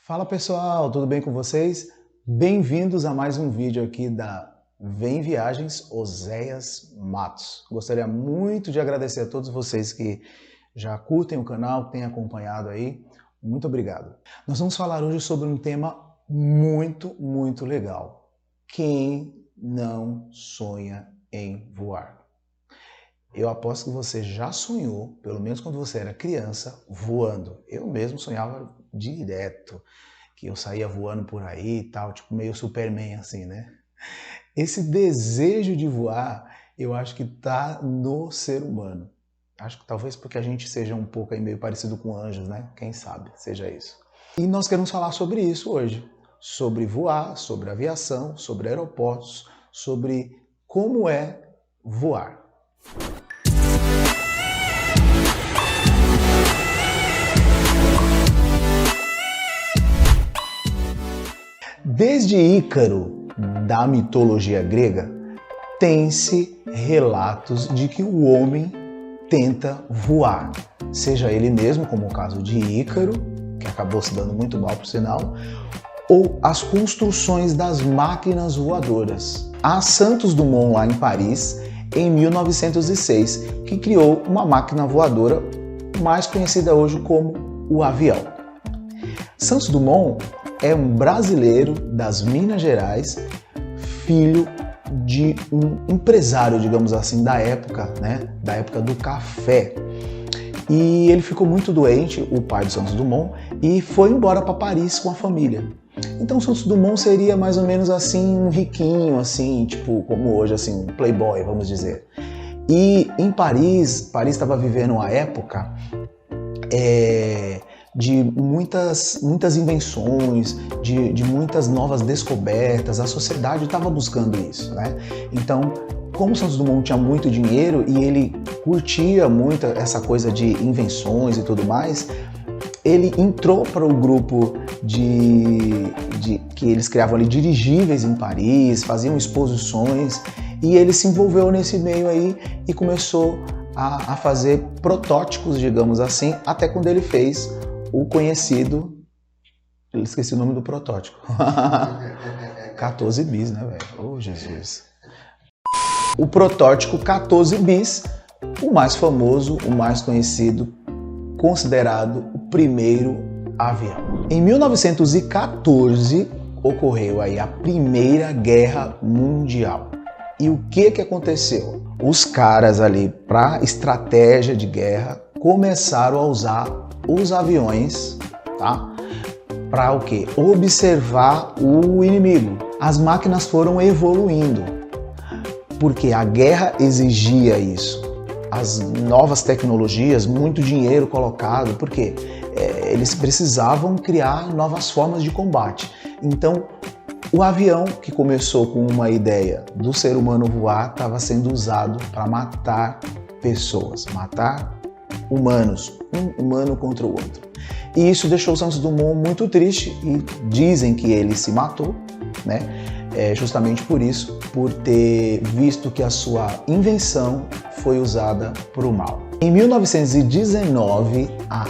Fala pessoal, tudo bem com vocês? Bem-vindos a mais um vídeo aqui da Vem Viagens Oséias Matos. Gostaria muito de agradecer a todos vocês que já curtem o canal, que têm acompanhado aí. Muito obrigado. Nós vamos falar hoje sobre um tema muito legal. Quem não sonha em voar? Eu aposto que você já sonhou, pelo menos quando você era criança, voando. Eu mesmo sonhava direto, que eu saía voando por aí e tal, tipo meio Superman assim, né? Esse desejo de voar, eu acho que tá no ser humano. Acho que talvez porque a gente seja um pouco aí meio parecido com anjos, né? Quem sabe seja isso. E nós queremos falar sobre isso hoje. Sobre voar, sobre aviação, sobre aeroportos, sobre como é voar. Desde Ícaro, da mitologia grega, tem-se relatos de que o homem tenta voar, seja ele mesmo, como o caso de Ícaro, que acabou se dando muito mal por sinal, ou as construções das máquinas voadoras. Há Santos Dumont lá em Paris, em 1906, que criou uma máquina voadora mais conhecida hoje como o avião. Santos Dumont é um brasileiro das Minas Gerais, filho de um empresário, digamos assim, da época, né? Da época do café. E ele ficou muito doente, o pai de Santos Dumont, e foi embora para Paris com a família. Então Santos Dumont seria mais ou menos assim um riquinho, assim, tipo como hoje, assim, um playboy, vamos dizer. E em Paris estava vivendo uma época de muitas invenções, de muitas novas descobertas. A sociedade estava buscando isso, né? Então, como Santos Dumont tinha muito dinheiro e ele curtia muito essa coisa de invenções e tudo mais, ele entrou para o grupo que eles criavam ali dirigíveis em Paris, faziam exposições, e ele se envolveu nesse meio aí e começou a fazer protótipos, digamos assim, até quando ele fez o conhecido, eu esqueci o nome do protótipo, 14 bis, né, velho? Oh, Jesus! O protótipo 14 bis, o mais famoso, o mais conhecido, considerado o primeiro avião. Em 1914 ocorreu aí a Primeira Guerra Mundial. E o que aconteceu? Os caras ali, para estratégia de guerra, começaram a usar os aviões, tá? Para o quê? Observar o inimigo. As máquinas foram evoluindo, porque a guerra exigia isso. As novas tecnologias, muito dinheiro colocado, porque eles precisavam criar novas formas de combate. Então, o avião, que começou com uma ideia do ser humano voar, estava sendo usado para matar pessoas, matar humanos, um humano contra o outro. E isso deixou o Santos Dumont muito triste e dizem que ele se matou, né? Justamente por isso, por ter visto que a sua invenção foi usada para o mal. Em 1919, a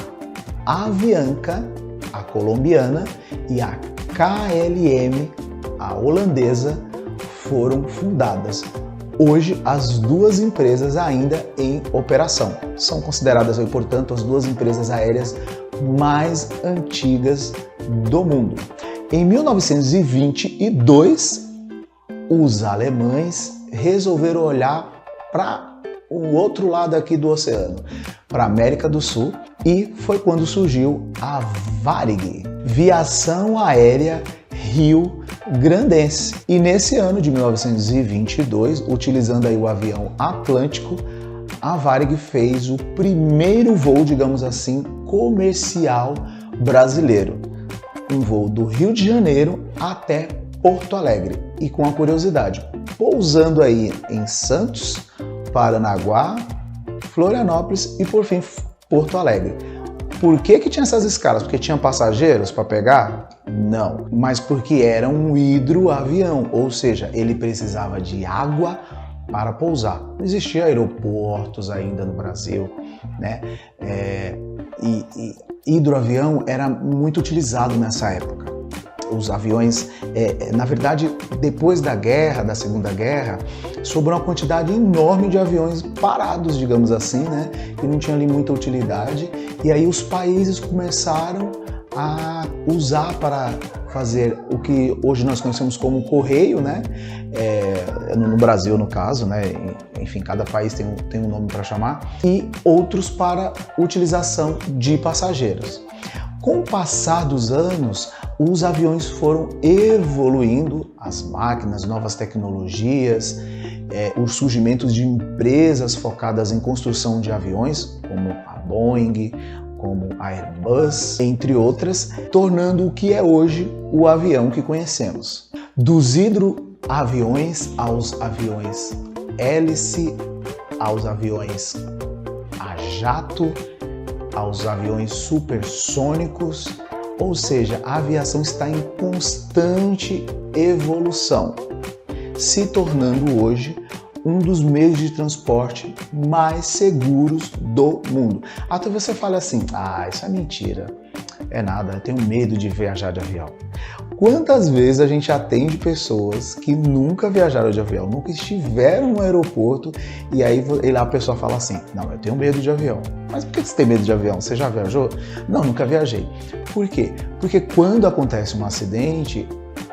Avianca, a colombiana, e a KLM, a holandesa, foram fundadas. Hoje, as duas empresas ainda em operação. São consideradas, portanto, as duas empresas aéreas mais antigas do mundo. Em 1922, os alemães resolveram olhar para o outro lado aqui do oceano, para a América do Sul, e foi quando surgiu a Varig, Viação Aérea Rio Grandense. E nesse ano de 1922, utilizando aí o avião Atlântico, a Varig fez o primeiro voo, digamos assim, comercial brasileiro. Um voo do Rio de Janeiro até Porto Alegre. E com a curiosidade, pousando aí em Santos, Paranaguá, Florianópolis e por fim Porto Alegre. Por que tinha essas escalas? Porque tinha passageiros para pegar? Não, mas porque era um hidroavião, ou seja, ele precisava de água para pousar. Não existia aeroportos ainda no Brasil, né? E hidroavião era muito utilizado nessa época. Os aviões, na verdade, depois da guerra, da Segunda Guerra, sobrou uma quantidade enorme de aviões parados, digamos assim, né? Que não tinha ali muita utilidade. E aí os países começaram a usar para fazer o que hoje nós conhecemos como correio, né? No Brasil, no caso, né? Enfim, cada país tem um nome para chamar. E outros para utilização de passageiros. Com o passar dos anos, os aviões foram evoluindo, as máquinas, novas tecnologias, o surgimento de empresas focadas em construção de aviões, como a Boeing, como a Airbus, entre outras, tornando o que é hoje o avião que conhecemos. Dos hidroaviões aos aviões hélice, aos aviões a jato, aos aviões supersônicos, ou seja, a aviação está em constante evolução, se tornando hoje um dos meios de transporte mais seguros do mundo. Até você fala assim, isso é mentira, é nada, eu tenho medo de viajar de avião. Quantas vezes a gente atende pessoas que nunca viajaram de avião, nunca estiveram no aeroporto e aí a pessoa fala assim, não, eu tenho medo de avião. Mas por que você tem medo de avião? Você já viajou? Não, nunca viajei. Por quê? Porque quando acontece um acidente,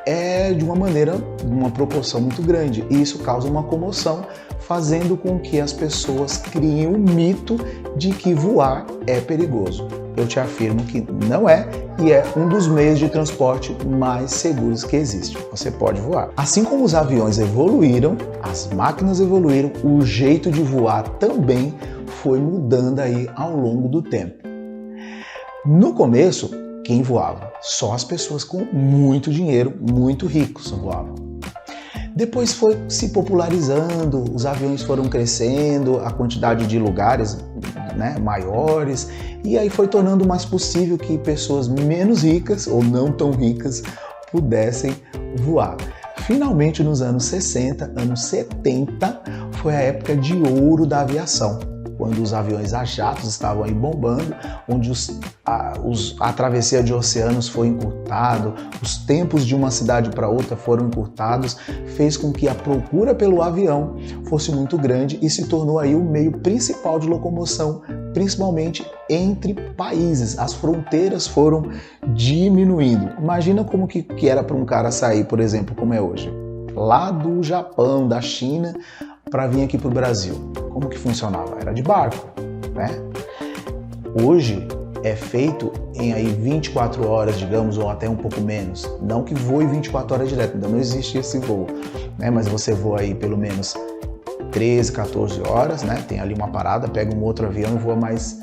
é de uma proporção muito grande e isso causa uma comoção, fazendo com que as pessoas criem um mito de que voar é perigoso. Eu te afirmo que não é e é um dos meios de transporte mais seguros que existe. Você pode voar. Assim como os aviões evoluíram, as máquinas evoluíram, o jeito de voar também foi mudando aí ao longo do tempo. No começo, quem voava? Só as pessoas com muito dinheiro, muito ricos voavam. Depois foi se popularizando, os aviões foram crescendo, a quantidade de lugares, né, maiores, e aí foi tornando mais possível que pessoas menos ricas ou não tão ricas pudessem voar. Finalmente, nos anos 60, anos 70, foi a época de ouro da aviação, quando os aviões a jatos estavam aí bombando, onde a travessia de oceanos foi encurtado, os tempos de uma cidade para outra foram encurtados, fez com que a procura pelo avião fosse muito grande e se tornou aí o meio principal de locomoção, principalmente entre países. As fronteiras foram diminuindo. Imagina como que era para um cara sair, por exemplo, como é hoje, lá do Japão, da China, para vir aqui para o Brasil. Como que funcionava? Era de barco, né? Hoje é feito em aí 24 horas, digamos, ou até um pouco menos. Não que voe 24 horas direto, ainda não existe esse voo, né? Mas você voa aí pelo menos 13, 14 horas, né? Tem ali uma parada, pega um outro avião e voa mais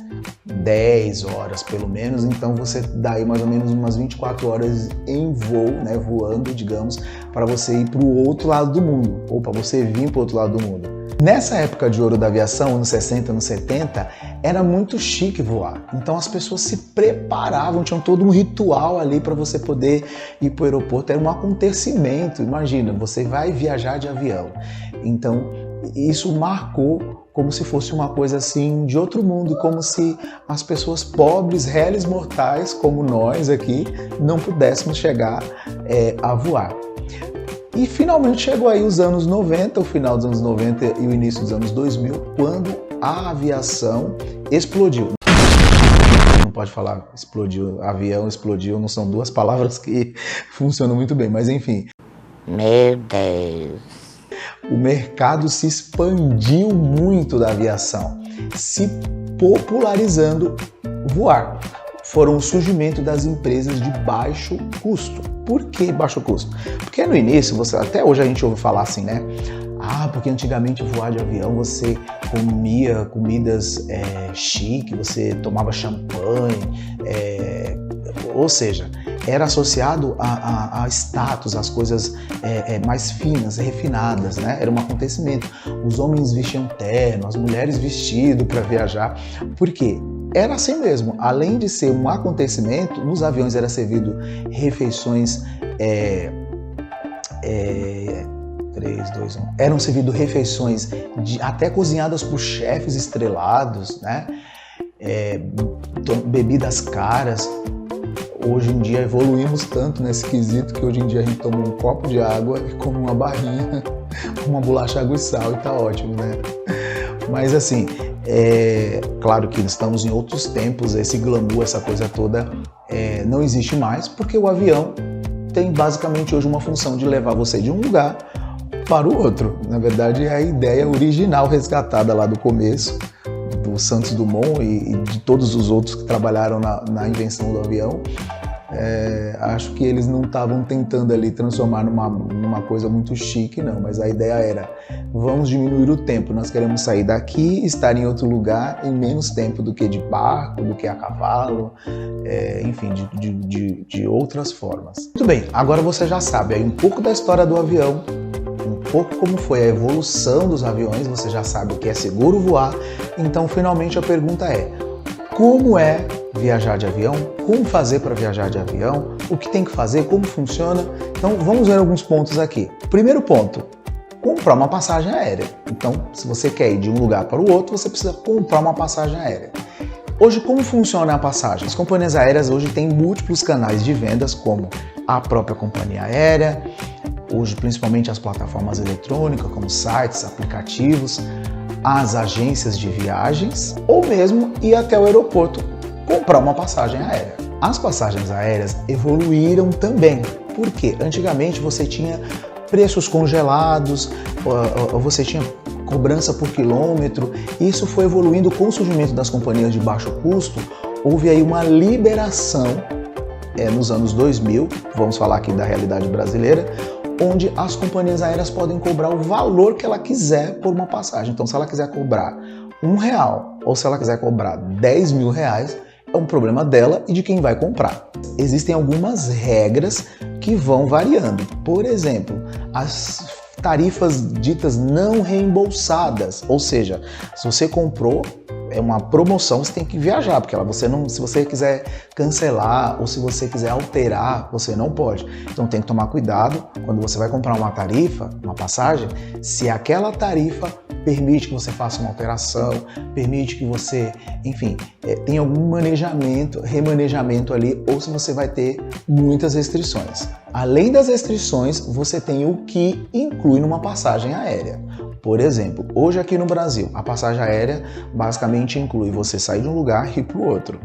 10 horas pelo menos, então você dá aí mais ou menos umas 24 horas em voo, né, voando, digamos, para você ir para o outro lado do mundo, ou para você vir para o outro lado do mundo. Nessa época de ouro da aviação, anos 60, anos 70, era muito chique voar, então as pessoas se preparavam, tinham todo um ritual ali para você poder ir para o aeroporto, era um acontecimento. Imagina, você vai viajar de avião, então isso marcou como se fosse uma coisa assim de outro mundo, como se as pessoas pobres, réis mortais como nós aqui, não pudéssemos chegar a voar. E finalmente chegou aí os anos 90, o final dos anos 90 e o início dos anos 2000, quando a aviação explodiu. Não pode falar explodiu, avião explodiu, não são duas palavras que funcionam muito bem, mas enfim. Meu Deus! O mercado se expandiu muito da aviação, se popularizando voar. Foram o surgimento das empresas de baixo custo. Por que baixo custo? Porque no início, até hoje a gente ouve falar assim, né? Porque antigamente voar de avião você comia comidas chique, você tomava champanhe, ou seja, era associado a status, as coisas mais finas, refinadas, né? Era um acontecimento. Os homens vestiam terno, as mulheres vestido para viajar. Por quê? Era assim mesmo. Além de ser um acontecimento, nos aviões era servido refeições... 3, 2, 1. Eram servidas refeições até cozinhadas por chefes estrelados, né? bebidas caras. Hoje em dia evoluímos tanto nesse quesito que hoje em dia a gente toma um copo de água e come uma barrinha, uma bolacha, água e sal e tá ótimo, né? Mas assim, claro que estamos em outros tempos, esse glamour, essa coisa toda não existe mais, porque o avião tem basicamente hoje uma função de levar você de um lugar para o outro. Na verdade, é a ideia original resgatada lá do começo, do Santos Dumont e de todos os outros que trabalharam na invenção do avião. Acho que eles não estavam tentando ali transformar numa coisa muito chique, não, mas a ideia era, vamos diminuir o tempo, nós queremos sair daqui e estar em outro lugar em menos tempo do que de barco, do que a cavalo, enfim, de outras formas. Muito bem, agora você já sabe aí um pouco da história do avião, um pouco como foi a evolução dos aviões, você já sabe o que é seguro voar, então finalmente a pergunta é, como é viajar de avião? Como fazer para viajar de avião? O que tem que fazer? Como funciona? Então vamos ver alguns pontos aqui. Primeiro ponto, comprar uma passagem aérea. Então, se você quer ir de um lugar para o outro, você precisa comprar uma passagem aérea. Hoje, como funciona a passagem? As companhias aéreas hoje têm múltiplos canais de vendas, como a própria companhia aérea, hoje principalmente as plataformas eletrônicas, como sites, aplicativos, as agências de viagens, ou mesmo ir até o aeroporto comprar uma passagem aérea. As passagens aéreas evoluíram também, porque antigamente você tinha preços congelados, você tinha cobrança por quilômetro, e isso foi evoluindo com o surgimento das companhias de baixo custo. Houve aí uma liberação nos anos 2000, vamos falar aqui da realidade brasileira, onde as companhias aéreas podem cobrar o valor que ela quiser por uma passagem. Então, se ela quiser cobrar R$1 ou se ela quiser cobrar R$10.000, é um problema dela e de quem vai comprar. Existem algumas regras que vão variando. Por exemplo, as tarifas ditas não reembolsadas, ou seja, se você comprou uma promoção, você tem que viajar, porque se você quiser cancelar ou se você quiser alterar, você não pode. Então tem que tomar cuidado quando você vai comprar uma tarifa, uma passagem, se aquela tarifa permite que você faça uma alteração, permite que você, enfim, tenha algum remanejamento ali, ou se você vai ter muitas restrições. Além das restrições, você tem o que inclui numa passagem aérea. Por exemplo, hoje aqui no Brasil, a passagem aérea basicamente inclui você sair de um lugar e ir para o outro.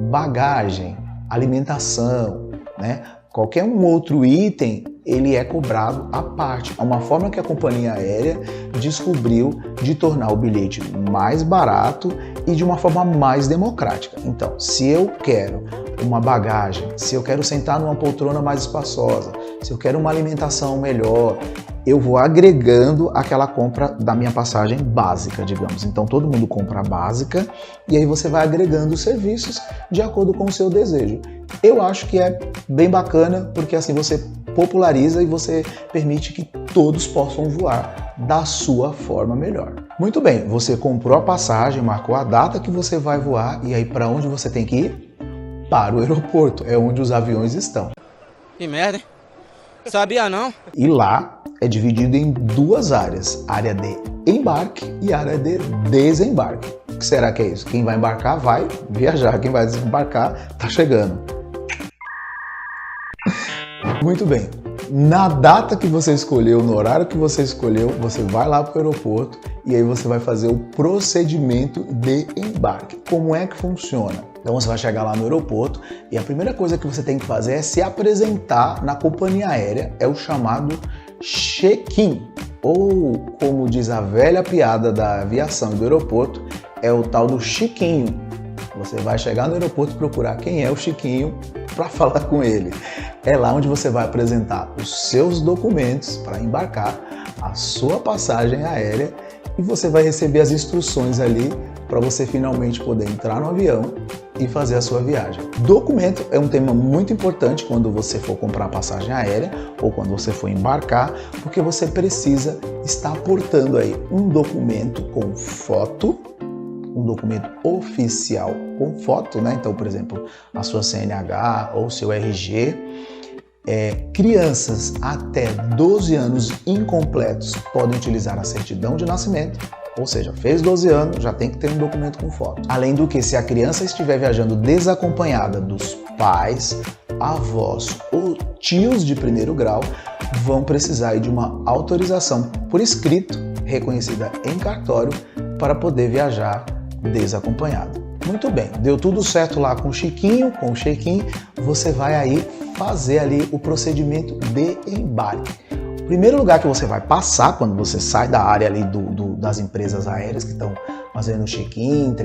Bagagem, alimentação, né? Qualquer um outro item, ele é cobrado à parte. É uma forma que a companhia aérea descobriu de tornar o bilhete mais barato e de uma forma mais democrática. Então, se eu quero uma bagagem, se eu quero sentar numa poltrona mais espaçosa, se eu quero uma alimentação melhor, eu vou agregando aquela compra da minha passagem básica, digamos. Então todo mundo compra a básica e aí você vai agregando os serviços de acordo com o seu desejo. Eu acho que é bem bacana porque assim você populariza e você permite que todos possam voar da sua forma melhor. Muito bem, você comprou a passagem, marcou a data que você vai voar e aí para onde você tem que ir? Para o aeroporto, é onde os aviões estão. Que merda, hein? Sabia não? E lá é dividido em duas áreas, área de embarque e área de desembarque. O que será que é isso? Quem vai embarcar vai viajar, quem vai desembarcar tá chegando. Muito bem, na data que você escolheu, no horário que você escolheu, você vai lá para o aeroporto e aí você vai fazer o procedimento de embarque. Como é que funciona? Então você vai chegar lá no aeroporto e a primeira coisa que você tem que fazer é se apresentar na companhia aérea, é o chamado check-in, ou como diz a velha piada da aviação e do aeroporto, é o tal do chiquinho. Você vai chegar no aeroporto e procurar quem é o chiquinho para falar com ele. É lá onde você vai apresentar os seus documentos para embarcar, a sua passagem aérea e você vai receber as instruções ali para você finalmente poder entrar no avião e fazer a sua viagem. Documento é um tema muito importante quando você for comprar passagem aérea ou quando você for embarcar, porque você precisa estar portando aí um documento com foto, um documento oficial com foto, né? Então, por exemplo, a sua CNH ou seu RG. Crianças até 12 anos incompletos podem utilizar a certidão de nascimento Ou seja, fez 12 anos, já tem que ter um documento com foto. Além do que, se a criança estiver viajando desacompanhada dos pais, avós ou tios de primeiro grau, vão precisar de uma autorização por escrito, reconhecida em cartório, para poder viajar desacompanhado. Muito bem, deu tudo certo lá com o Chiquinho, com o check-in, você vai aí fazer ali o procedimento de embarque. O primeiro lugar que você vai passar quando você sai da área ali das empresas aéreas que estão fazendo o check-in,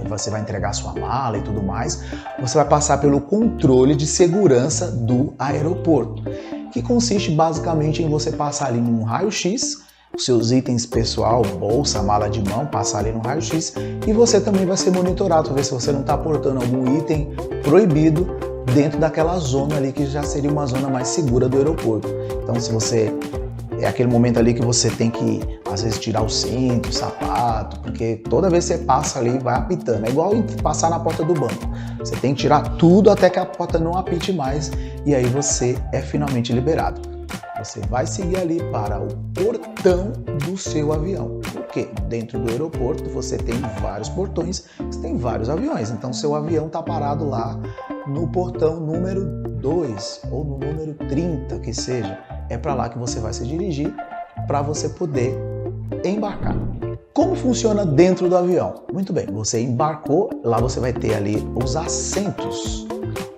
você vai entregar sua mala e tudo mais, você vai passar pelo controle de segurança do aeroporto, que consiste basicamente em você passar ali num raio-x, os seus itens pessoal, bolsa, mala de mão, passar ali no raio-x, e você também vai ser monitorado para ver se você não está portando algum item proibido dentro daquela zona ali que já seria uma zona mais segura do aeroporto. Então, se você é aquele momento ali que você tem que, às vezes, tirar o cinto, o sapato, porque toda vez que você passa ali, vai apitando. É igual passar na porta do banco. Você tem que tirar tudo até que a porta não apite mais e aí você é finalmente liberado. Você vai seguir ali para o portão do seu avião. Por quê? Dentro do aeroporto você tem vários portões, você tem vários aviões. Então, seu avião está parado lá no portão número 2 ou no número 30, que seja. É para lá que você vai se dirigir para você poder embarcar. Como funciona dentro do avião? Muito bem, você embarcou, lá você vai ter ali os assentos,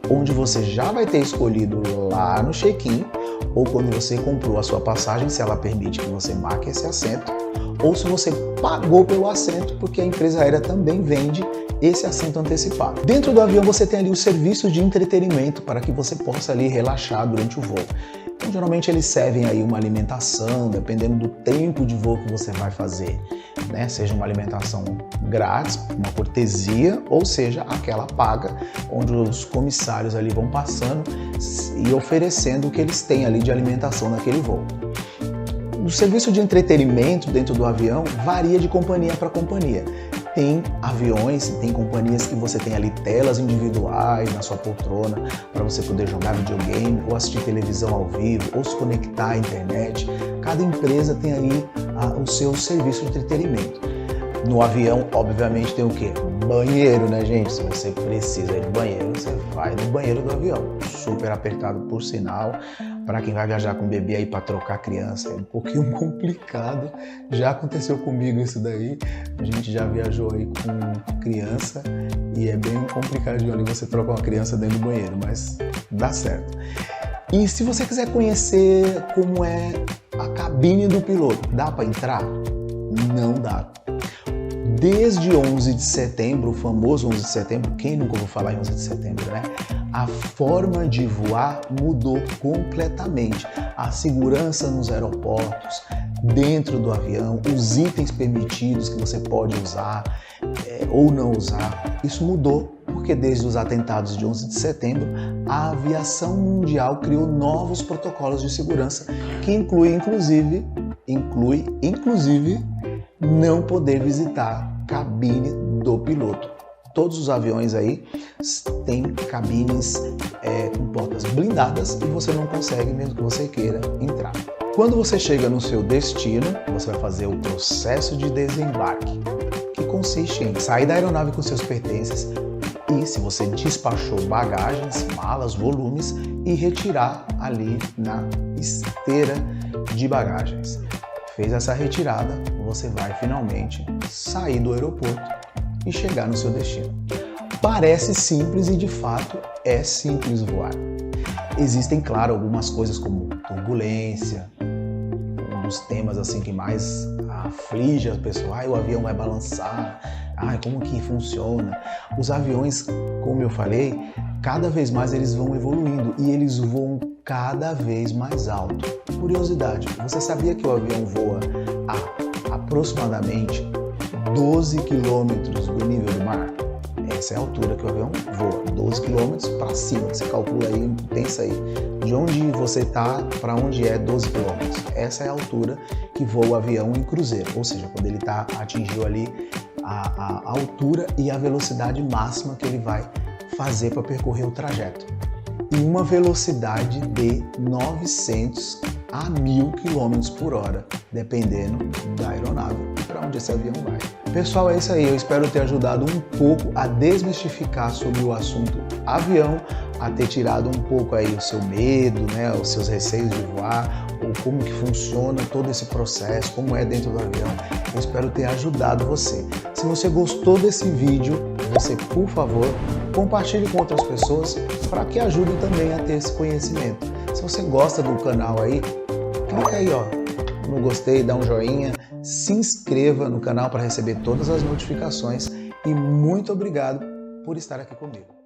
onde você já vai ter escolhido lá no check-in, ou quando você comprou a sua passagem, se ela permite que você marque esse assento, ou se você pagou pelo assento, porque a empresa aérea também vende esse assento antecipado. Dentro do avião você tem ali os serviços de entretenimento para que você possa ali relaxar durante o voo. Então, geralmente eles servem aí uma alimentação, dependendo do tempo de voo que você vai fazer, né? Seja uma alimentação grátis, uma cortesia, ou seja, aquela paga, onde os comissários ali vão passando e oferecendo o que eles têm ali de alimentação naquele voo. O serviço de entretenimento dentro do avião varia de companhia para companhia. Tem aviões, tem companhias que você tem ali telas individuais na sua poltrona para você poder jogar videogame ou assistir televisão ao vivo ou se conectar à internet. Cada empresa tem aí o seu serviço de entretenimento. No avião, obviamente, tem o quê? Banheiro, né, gente? Se você precisa ir no banheiro, você vai no banheiro do avião. Super apertado, por sinal. Para quem vai viajar com bebê aí para trocar a criança, é um pouquinho complicado. Já aconteceu comigo isso daí. A gente já viajou aí com criança e é bem complicadinho ali você trocar uma criança dentro do banheiro, mas dá certo. E se você quiser conhecer como é a cabine do piloto, dá para entrar? Não dá. Desde 11 de setembro, o famoso 11 de setembro, quem nunca ouviu falar em 11 de setembro, né? A forma de voar mudou completamente. A segurança nos aeroportos, dentro do avião, os itens permitidos que você pode usar ou não usar, isso mudou porque desde os atentados de 11 de setembro, a aviação mundial criou novos protocolos de segurança que inclui inclusive não poder visitar cabine do piloto. Todos os aviões aí têm cabines com portas blindadas e você não consegue, mesmo que você queira, entrar. Quando você chega no seu destino, você vai fazer o processo de desembarque, que consiste em sair da aeronave com seus pertences e, se você despachou bagagens, malas, volumes, e retirar ali na esteira de bagagens. Fez essa retirada, você vai finalmente sair do aeroporto e chegar no seu destino. Parece simples e de fato é simples voar. Existem, claro, algumas coisas como turbulência, um dos temas assim que mais aflige as pessoas. O avião vai balançar, como que funciona? Os aviões, como eu falei, cada vez mais eles vão evoluindo e eles voam cada vez mais alto. Curiosidade, você sabia que o avião voa a aproximadamente 12 quilômetros do nível do mar? Essa é a altura que o avião voa, 12 quilômetros para cima. Você calcula aí, pensa aí, de onde você está para onde é 12 quilômetros. Essa é a altura que voa o avião em cruzeiro, ou seja, quando ele atingiu ali a altura e a velocidade máxima que ele vai fazer para percorrer o trajeto. em uma velocidade de 900 a 1000 km por hora, dependendo da aeronave e para onde esse avião vai. Pessoal, é isso aí. Eu espero ter ajudado um pouco a desmistificar sobre o assunto avião, a ter tirado um pouco aí o seu medo, né, os seus receios de voar, ou como que funciona todo esse processo, como é dentro do avião. Eu espero ter ajudado você. Se você gostou desse vídeo, você, por favor, compartilhe com outras pessoas para que ajudem também a ter esse conhecimento. Se você gosta do canal aí, clica aí, ó, no gostei, dá um joinha, se inscreva no canal para receber todas as notificações e muito obrigado por estar aqui comigo.